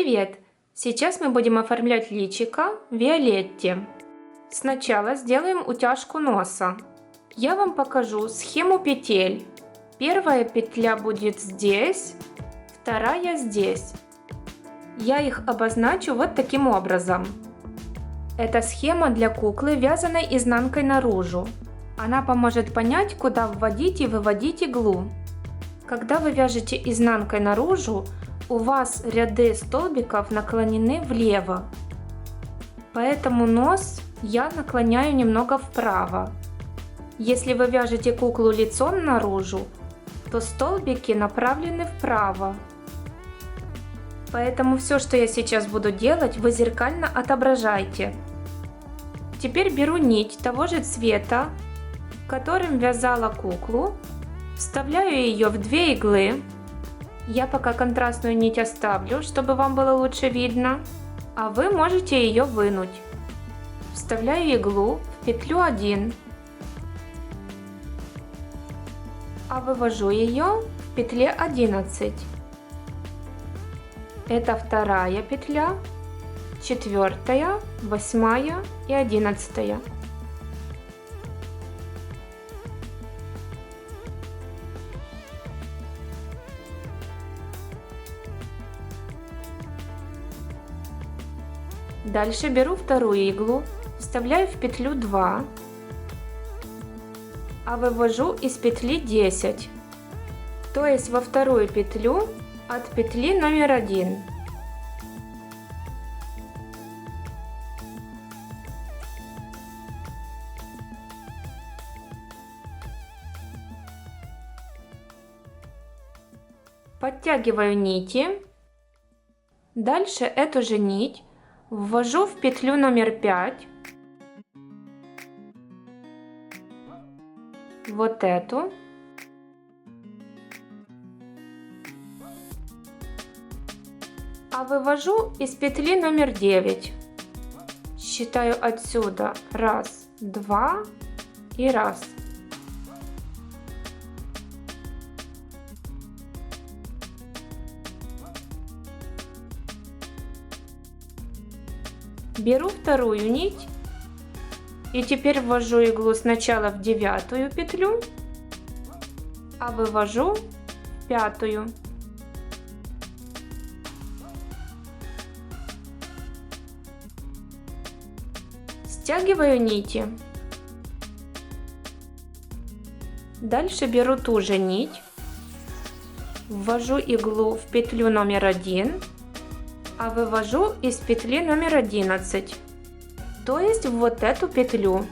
Привет! Сейчас мы будем оформлять личико Виолетте. Сначала сделаем утяжку носа. Я вам покажу схему петель. Первая петля будет здесь, вторая здесь. Я их обозначу вот таким образом. Это схема для куклы, вязаной изнанкой наружу. Она поможет понять, куда вводить и выводить иглу. Когда вы вяжете изнанкой наружу, у вас ряды столбиков наклонены влево. Поэтому нос я наклоняю немного вправо. Если вы вяжете куклу лицом наружу, то столбики направлены вправо. Поэтому все, что я сейчас буду делать, вы зеркально отображайте. Теперь беру нить того же цвета, которым вязала куклу, вставляю ее в 2 иглы. Я пока контрастную нить оставлю, чтобы вам было лучше видно, а вы можете ее вынуть. Вставляю иглу в петлю 1, а вывожу ее в петле 11. Это вторая петля, 4, 8 и 11. Дальше беру вторую иглу, вставляю в петлю 2, а вывожу из петли 10, то есть во вторую петлю от петли номер 1. Подтягиваю нити. Дальше эту же нить ввожу в петлю номер 5, вот эту, а вывожу из петли номер 9. Считаю отсюда 1, 2 и 1. Беру вторую нить и теперь ввожу иглу сначала в 9 петлю, а вывожу в 5. Стягиваю нити. Дальше беру ту же нить, ввожу иглу в петлю номер 1, а вывожу из петли номер 11, то есть в вот эту петлю.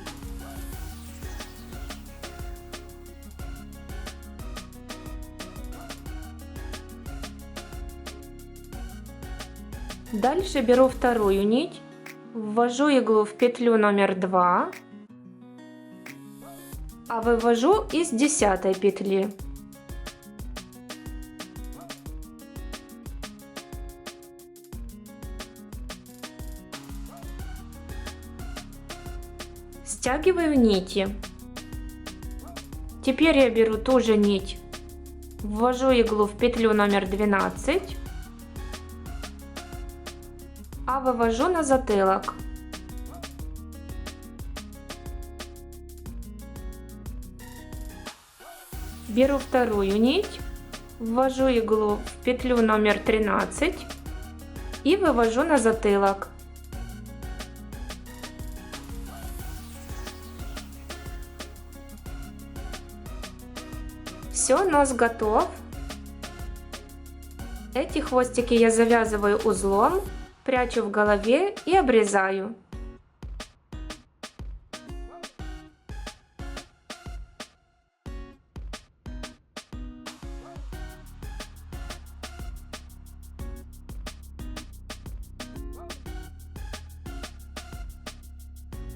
Дальше беру вторую нить, ввожу иглу в петлю номер 2, а вывожу из 10 петли. Стягиваю нити. Теперь я беру ту же нить, ввожу иглу в петлю номер 12, а вывожу на затылок. Беру вторую нить, ввожу иглу в петлю номер 13 и вывожу на затылок. Все, нос готов. Эти хвостики я завязываю узлом, прячу в голове и обрезаю.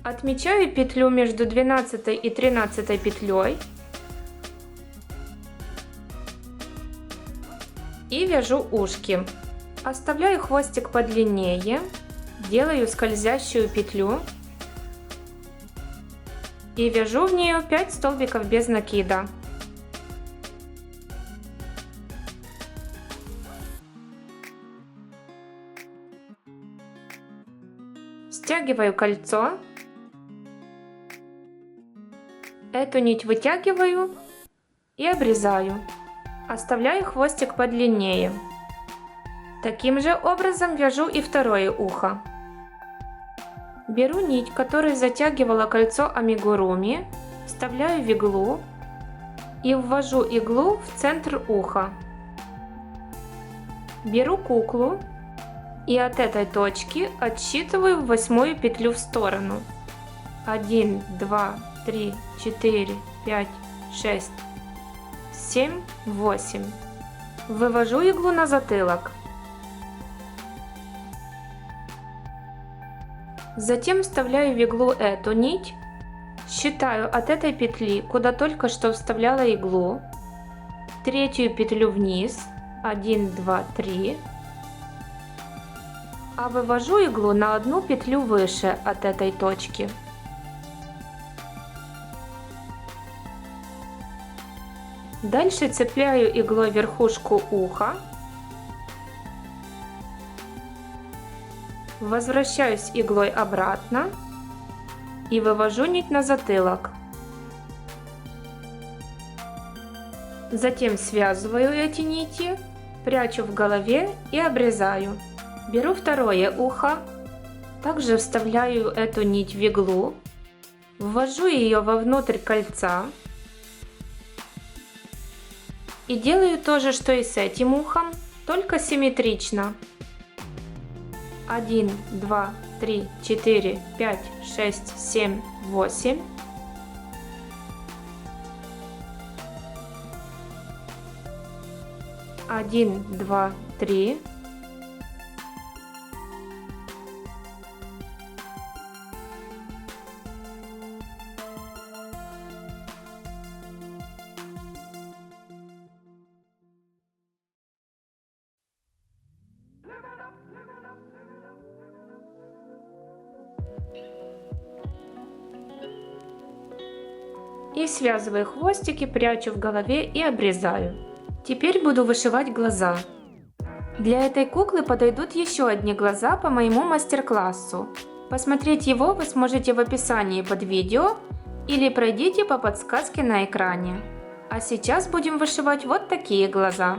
Отмечаю петлю между 12 и 13 петлей и вяжу ушки. Оставляю хвостик подлиннее, делаю скользящую петлю и вяжу в нее 5 столбиков без накида. Затягиваю кольцо. Эту нить вытягиваю и обрезаю. Оставляю хвостик подлиннее. Таким же образом вяжу и второе ухо. Беру нить, которой затягивала кольцо амигуруми, вставляю в иглу и ввожу иглу в центр уха. Беру куклу и от этой точки отсчитываю 8-ю петлю в сторону. 1, 2, 3, 4, 5, 6, 7, 8. Вывожу иглу на затылок. Затем вставляю в иглу эту нить, считаю от этой петли, куда только что вставляла иглу, 3-ю петлю вниз, 1, 2, 3, а вывожу иглу на 1 петлю выше от этой точки. Дальше цепляю иглой верхушку уха, возвращаюсь иглой обратно и вывожу нить на затылок. Затем связываю эти нити, прячу в голове и обрезаю. Беру второе ухо, также вставляю эту нить в иглу, ввожу ее вовнутрь кольца и делаю то же, что и с этим ухом, только симметрично. 1, 2, 3, 4, 5, 6, 7, 8. Один, два, три. И связываю хвостики, прячу в голове и обрезаю. Теперь буду вышивать глаза. Для этой куклы подойдут еще одни глаза по моему мастер-классу. Посмотреть его вы сможете в описании под видео или пройдите по подсказке на экране. А сейчас будем вышивать вот такие глаза.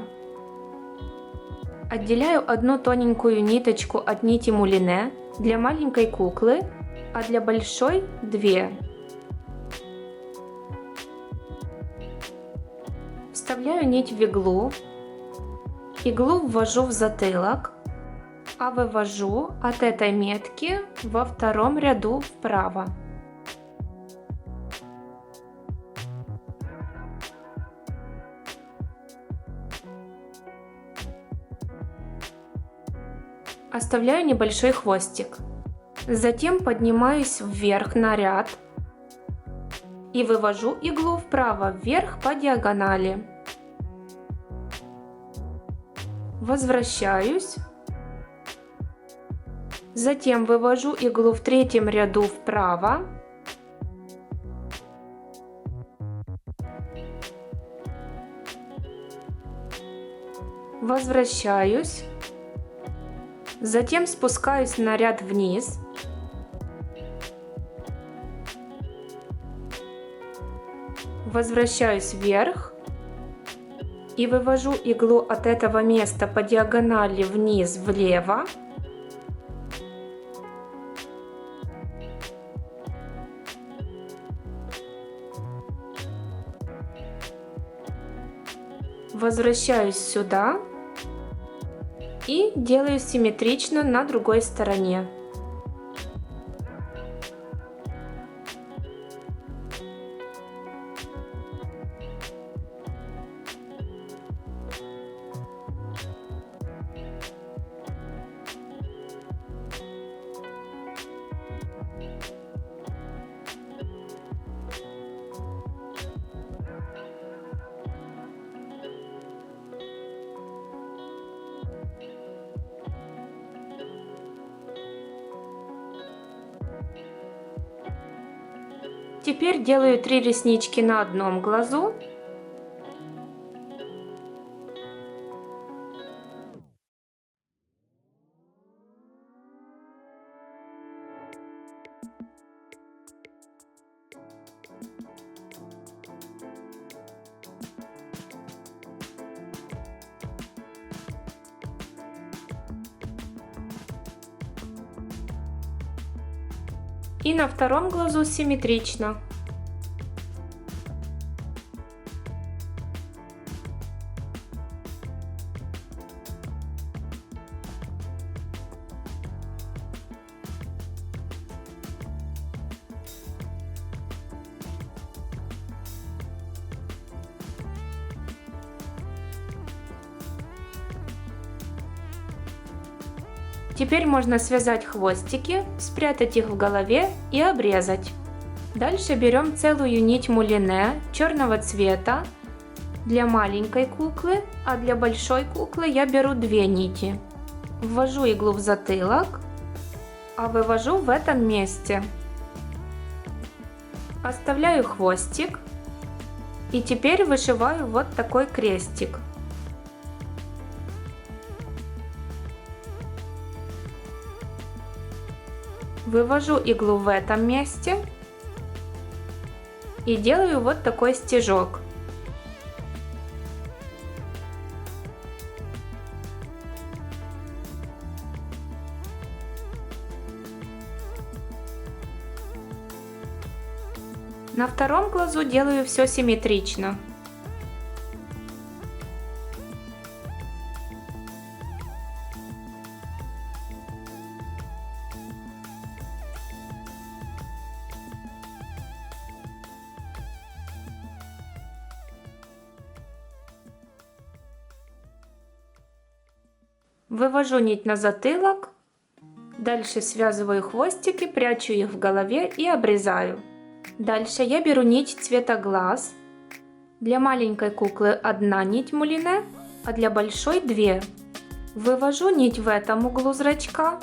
Отделяю одну тоненькую ниточку от нити мулине для маленькой куклы, а для большой 2. Вставляю нить в иглу, иглу ввожу в затылок, а вывожу от этой метки во втором ряду вправо. Оставляю небольшой хвостик. Затем поднимаюсь вверх на ряд и вывожу иглу вправо вверх по диагонали. Возвращаюсь. Затем вывожу иглу в третьем ряду вправо. Возвращаюсь. Затем спускаюсь на ряд вниз. Возвращаюсь вверх и вывожу иглу от этого места по диагонали вниз влево. Возвращаюсь сюда и делаю симметрично на другой стороне. Теперь делаю 3 реснички на одном глазу. И на втором глазу симметрично. Теперь можно связать хвостики, спрятать их в голове и обрезать. Дальше берем целую нить мулине черного цвета для маленькой куклы, а для большой куклы я беру 2 нити. Ввожу иглу в затылок, а вывожу в этом месте. Оставляю хвостик и теперь вышиваю вот такой крестик. Вывожу иглу в этом месте и делаю вот такой стежок. На втором глазу делаю все симметрично. Вывожу нить на затылок, дальше связываю хвостики, прячу их в голове и обрезаю. Дальше я беру нить цвета глаз. Для маленькой куклы 1 нить мулине, а для большой 2. Вывожу нить в этом углу зрачка,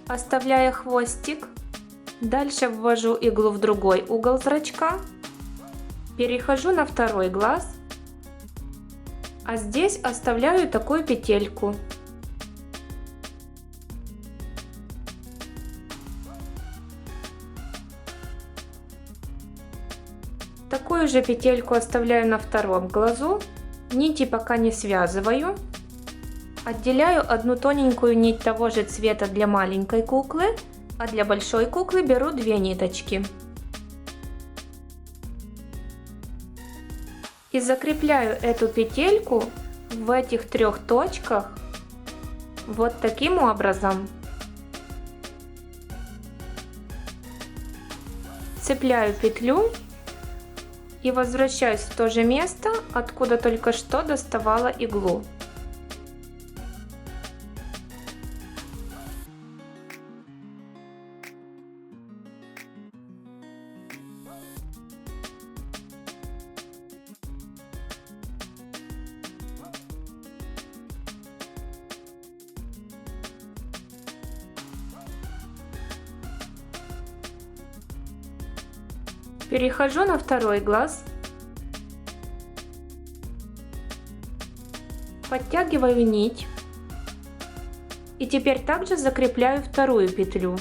оставляя хвостик. Дальше ввожу иглу в другой угол зрачка. Перехожу на второй глаз, а здесь оставляю такую петельку. Такую же петельку оставляю на втором глазу, нити пока не связываю. Отделяю одну тоненькую нить того же цвета для маленькой куклы, а для большой куклы беру 2 ниточки. И закрепляю эту петельку в этих 3 точках вот таким образом. Цепляю петлю и возвращаюсь в то же место, откуда только что доставала иглу. Перехожу на второй глаз, подтягиваю нить и теперь также закрепляю вторую петлю.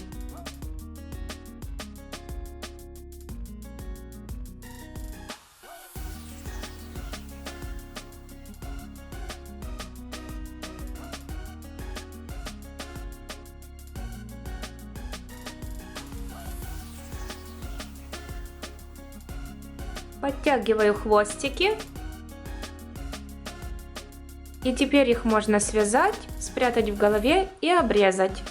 Подтягиваю хвостики. И теперь их можно связать, спрятать в голове и обрезать.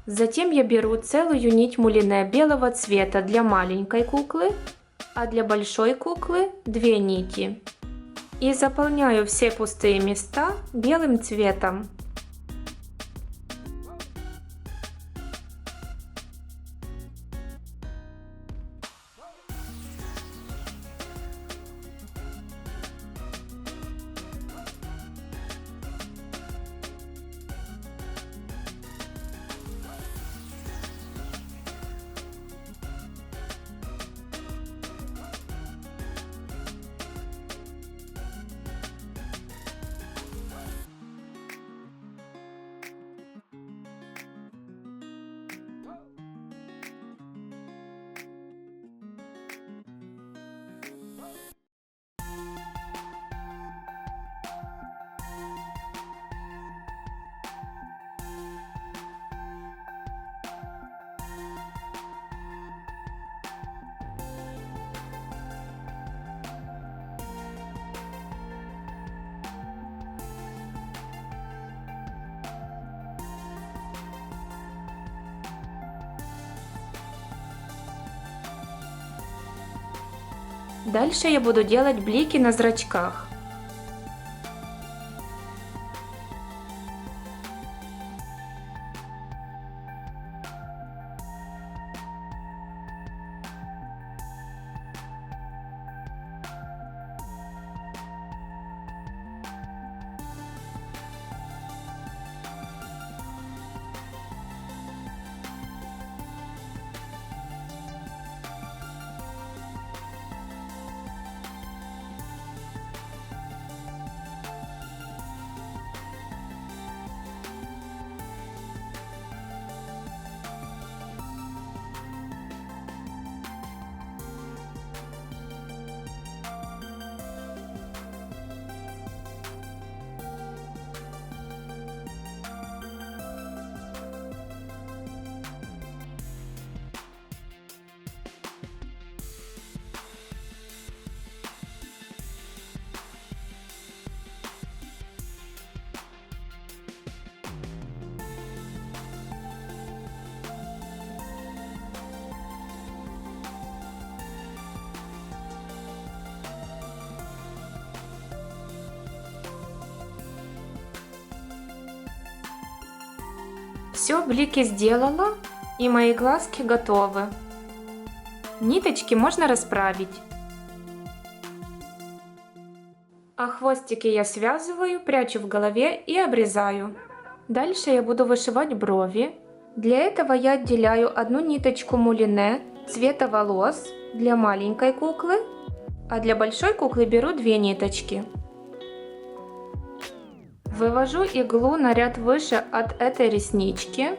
Затем я беру целую нить мулине белого цвета для маленькой куклы, а для большой куклы 2 нити. И заполняю все пустые места белым цветом. Дальше я буду делать блики на зрачках. Все, блики сделала, и мои глазки готовы. Ниточки можно расправить. А хвостики я связываю, прячу в голове и обрезаю. Дальше я буду вышивать брови. Для этого я отделяю одну ниточку мулине цвета волос для маленькой куклы, а для большой куклы беру две ниточки. Вывожу иглу на ряд выше от этой реснички.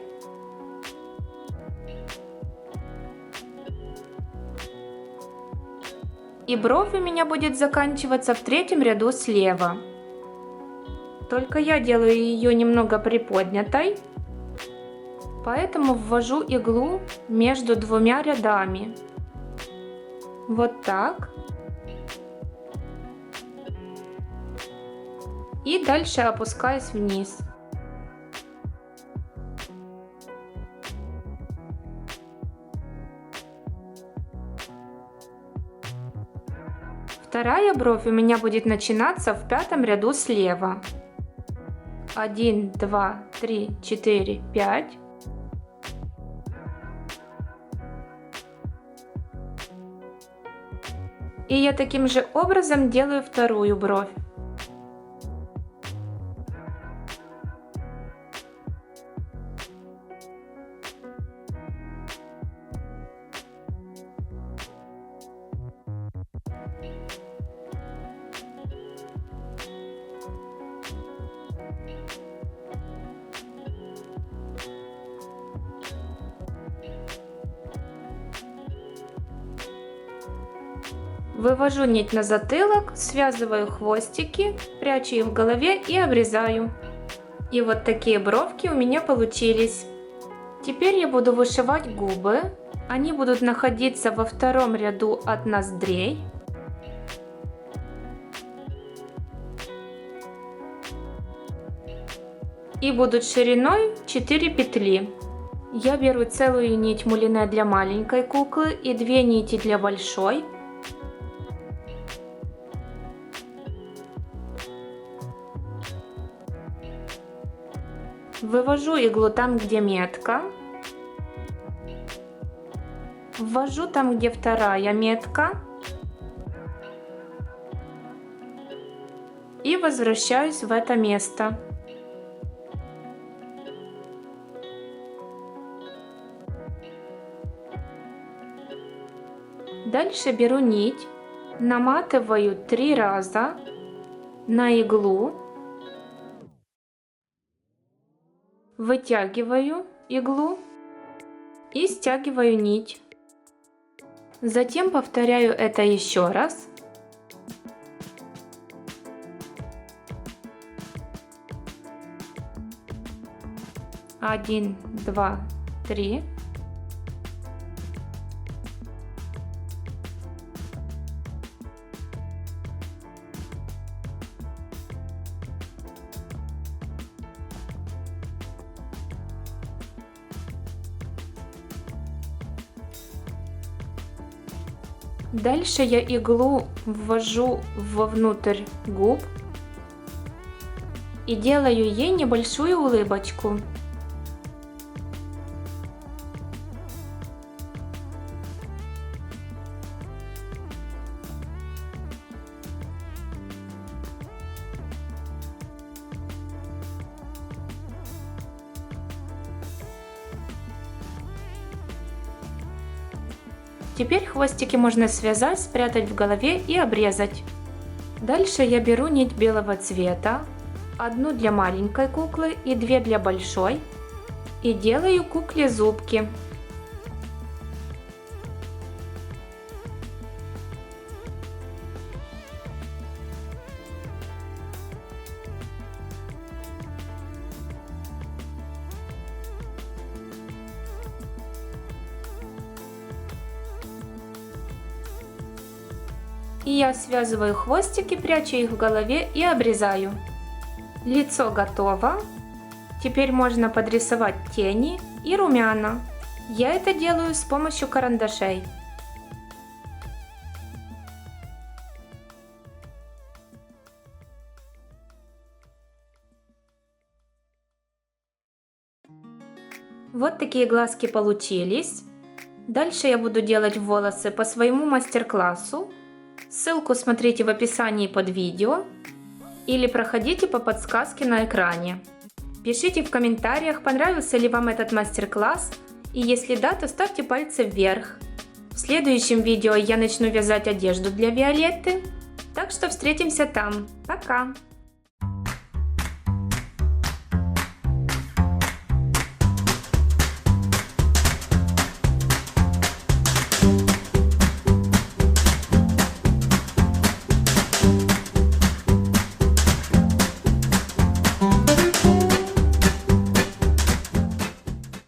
И бровь у меня будет заканчиваться в третьем ряду слева. Только я делаю ее немного приподнятой, поэтому ввожу иглу между двумя рядами. Вот так. И дальше опускаюсь вниз. Вторая бровь у меня будет начинаться в пятом ряду слева. 1, 2, 3, 4, 5. И я таким же образом делаю вторую бровь. Вывожу нить на затылок, связываю хвостики, прячу их в голове и обрезаю. И вот такие бровки у меня получились. Теперь я буду вышивать губы. Они будут находиться во втором ряду от ноздрей. И будут шириной 4 петли. Я беру целую нить мулине для маленькой куклы и 2 нити для большой. Вывожу иглу там, где метка. Ввожу там, где вторая метка. И возвращаюсь в это место. Дальше беру нить, наматываю 3 раза на иглу, вытягиваю иглу и стягиваю нить. Затем повторяю это еще раз. Один, два, три. Дальше я иглу ввожу вовнутрь губ и делаю ей небольшую улыбочку. Теперь хвостики можно связать, спрятать в голове и обрезать. Дальше я беру нить белого цвета, одну для маленькой куклы и две для большой, и делаю кукле зубки. И я связываю хвостики, прячу их в голове и обрезаю. Лицо готово. Теперь можно подрисовать тени и румяна. Я это делаю с помощью карандашей. Вот такие глазки получились. Дальше я буду делать волосы по своему мастер-классу. Ссылку смотрите в описании под видео или проходите по подсказке на экране. Пишите в комментариях, понравился ли вам этот мастер-класс, и если да, то ставьте пальцы вверх. В следующем видео я начну вязать одежду для Виолетты, так что встретимся там. Пока!